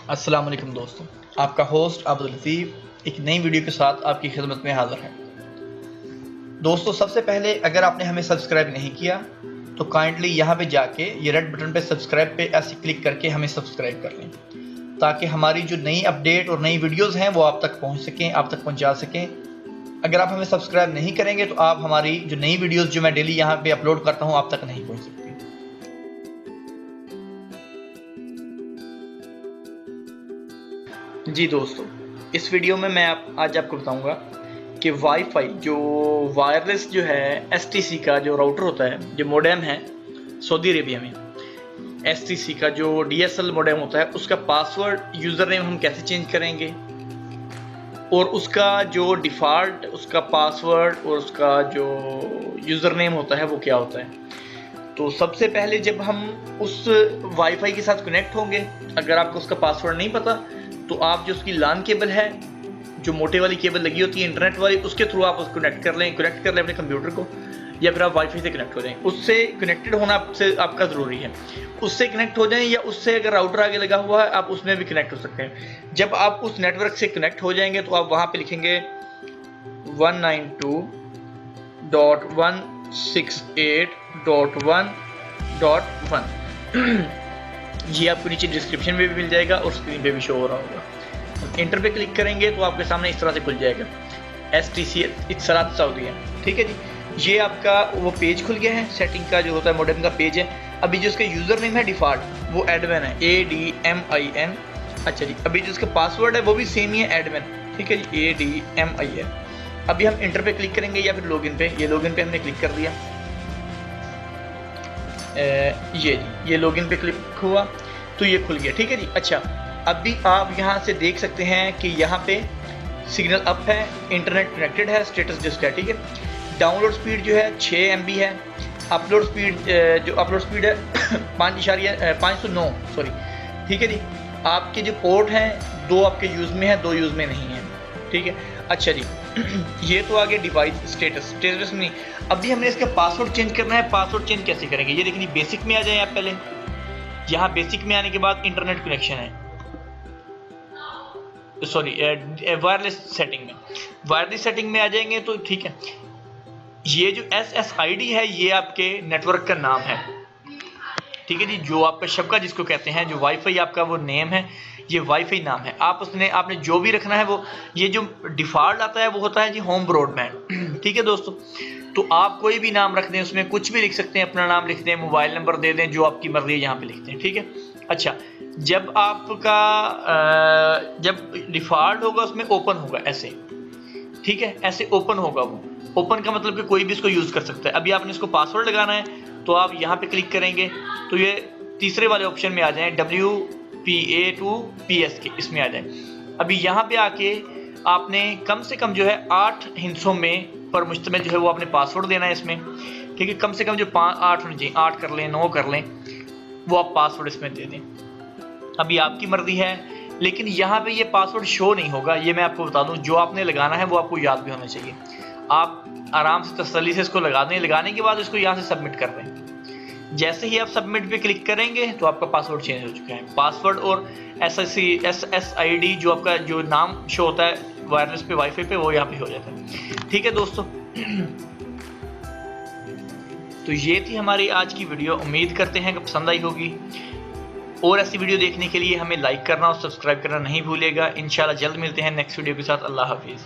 अस्सलाम वालेकुम दोस्तों, आपका होस्ट अब्दुल लतीफ़ एक नई वीडियो के साथ आपकी खिदमत में हाज़िर है। दोस्तों, सबसे पहले अगर आपने हमें सब्सक्राइब नहीं किया तो काइंडली यहाँ पे जाके ये रेड बटन पे सब्सक्राइब पे ऐसे क्लिक करके हमें सब्सक्राइब कर लें, ताकि हमारी जो नई अपडेट और नई वीडियोज़ हैं वो आप तक पहुँच सकें, आप तक पहुँचा सकें। अगर आप हमें सब्सक्राइब नहीं करेंगे तो आप हमारी जो नई वीडियोज़ जो मैं डेली यहाँ पे अपलोड करता हूँ आप तक नहीं पहुँच सकती। जी दोस्तों, इस वीडियो में मैं आज आपको बताऊंगा कि वाईफाई जो वायरलेस जो है एसटीसी का जो राउटर होता है, जो मोडेम है सऊदी अरेबिया में, एसटीसी का जो डीएसएल मोडेम होता है उसका पासवर्ड यूज़र नेम हम कैसे चेंज करेंगे और उसका जो डिफ़ॉल्ट उसका पासवर्ड और उसका जो यूज़र नेम होता है वो क्या होता है। तो सबसे पहले जब हम उस वाईफाई के साथ कनेक्ट होंगे, अगर आपको उसका पासवर्ड नहीं पता तो आप जो उसकी लान केबल है, जो मोटे वाली केबल लगी होती है इंटरनेट वाली, उसके थ्रू आप उसको कनेक्ट कर लें अपने कंप्यूटर को, या फिर आप वाईफाई से कनेक्ट हो जाएं। उससे कनेक्टेड होना आपका ज़रूरी है। उससे कनेक्ट हो जाएं या उससे अगर राउटर आगे लगा हुआ है आप उसमें भी कनेक्ट हो सकते हैं। जब आप उस नेटवर्क से कनेक्ट हो जाएंगे तो आप वहाँ पे लिखेंगे 192.168.1.1 ये आपको नीचे डिस्क्रिप्शन में भी मिल जाएगा और स्क्रीन पे भी शो हो रहा होगा। इंटर पे क्लिक करेंगे तो आपके सामने इस तरह से खुल जाएगा एसटीसी इत्सलात सऊदी है। ठीक है जी, ये आपका वो पेज खुल गया है, सेटिंग का जो होता है मोडेम का पेज है। अभी जो इसका यूज़र नेम है डिफ़ॉल्ट वो एडमिन है, ADMIN। अच्छा जी, अभी जो इसका पासवर्ड है वो भी सेम ही है, एडमिन। ठीक है जी, ADMIN। अभी हम इंटर पे क्लिक करेंगे या फिर लॉगिन पे। ये लॉगिन पे हमने क्लिक कर दिया, ये लॉगिन पे क्लिक हुआ तो ये खुल गया। ठीक है जी। अच्छा, अभी आप यहाँ से देख सकते हैं कि यहाँ पे सिग्नल अप है, इंटरनेट कनेक्टेड है, स्टेटस जिसका है। ठीक है, डाउनलोड स्पीड जो है 6 MB है, अपलोड स्पीड है 509 सॉरी। ठीक है जी, आपके जो पोर्ट हैं 2 आपके यूज़ में है, 2 यूज़ में नहीं है। ठीक है, अच्छा जी ये तो आगे डिवाइस स्टेटस में। अभी हमने इसका पासवर्ड चेंज करना है। पासवर्ड चेंज कैसे करेंगे, ये देखिए बेसिक में आ जाए आप पहले। यहाँ बेसिक में आने के बाद इंटरनेट कनेक्शन है, सॉरी वायरलेस सेटिंग में आ जाएंगे तो ठीक है। ये जो SSID है ये आपके नेटवर्क का नाम है। ठीक है जी, जो आपका शबका जिसको कहते हैं, जो वाईफाई आपका वो नेम है, ये वाईफाई नाम है। आपने जो भी रखना है वो, ये जो डिफ़ॉल्ट आता है वो होता है जी होम ब्रॉडबैंड। ठीक है दोस्तों, तो आप कोई भी नाम रख दें, उसमें कुछ भी लिख सकते हैं, अपना नाम लिख दें, मोबाइल नंबर दे दें, जो आपकी मर्जी है यहाँ पे लिखते हैं। ठीक है, अच्छा, जब आपका जब डिफ़ॉल्ट होगा उसमें ओपन होगा ऐसे। ठीक है, ऐसे ओपन होगा वो। ओपन का मतलब कि कोई भी इसको यूज़ कर सकता है। अभी आपने इसको पासवर्ड लगाना है तो आप यहाँ पे क्लिक करेंगे तो ये तीसरे वाले ऑप्शन में आ जाएं, WPA to PSK, इसमें आ जाएं। अभी यहाँ पे आके आपने कम से कम जो है 8 हिस्सों में पर मुश्तमिल जो है वो आपने पासवर्ड देना है इसमें। ठीक है, कम से कम जो 8 होने चाहिए, 8 कर लें, 9 कर लें, वो आप पासवर्ड इसमें दे दें। अभी आपकी मर्जी है, लेकिन यहाँ पे ये पासवर्ड शो नहीं होगा। ये मैं आपको बता दूं, जो आपने लगाना है वो आपको याद भी होना चाहिए। आप आराम से तसल्ली से इसको लगा दें, लगाने के बाद इसको यहाँ से सबमिट कर दें। जैसे ही आप सबमिट पे क्लिक करेंगे तो आपका पासवर्ड चेंज हो चुका है। पासवर्ड और SSID जो आपका जो नाम शो होता है वायरलेस पे वाईफाई पे, वो यहाँ पे हो जाता है। ठीक है दोस्तों, तो ये थी हमारी आज की वीडियो। उम्मीद करते हैं कि पसंद आई होगी, और ऐसी वीडियो देखने के लिए हमें लाइक करना और सब्सक्राइब करना नहीं भूलिएगा। इंशाल्लाह जल्द मिलते हैं नेक्स्ट वीडियो के साथ। अल्लाह हाफिज़।